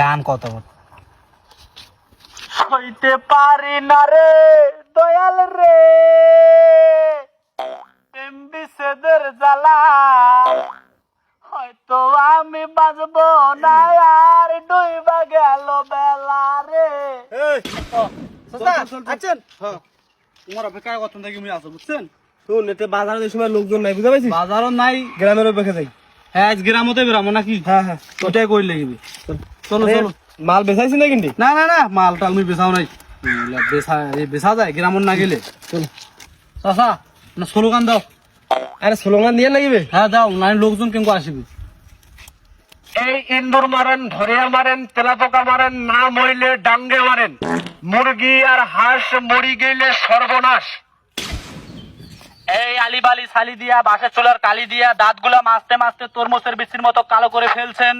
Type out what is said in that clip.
গান কত হইতে পারি না রে দয়াল রে বিচ্ছেদের জ্বালা হয়তো আমি বাজবো না আর ডুইবা গেল বেলা রে। আছেন তোমার অপেক্ষায় কত থেকে আমি আসো বুঝছেন? শুন এতে বাজারের সময় লোকজন নাই বুঝতে পারছিস? বাজারও নাই, গ্রামের অপেক্ষা যাই। হ্যাঁ আজ গ্রামতে বেরামো নাকি? হ্যাঁ হ্যাঁ ওটাই কই লাগবে। চলো চলো। মাল বেচাইছি না কিন্তু না না না মালটা আমি বেচাও নাই, বেচা যায় গ্রামর না গেলে। চলো চাচা না স্লোগান দাও। আরে স্লোগান দিয়ে লাগবে। হ্যাঁ দাও, নাই লোকজন কেমন আসবে। এই ইন্দুর মারেন, ধরিয়া মারেন, তেলাপোকা মারেন, না মরিলে ডাঙ্গে মারেন, মুরগি আর হাঁস মরি গেলে সর্বনাশ। এই আলিবালি ছালি দিয়া বাসের চুলার কালি দিয়া দাঁতগুলা মাজতে মাজতে তরমুজের বিচির মতো কালো করে ফেলছেন।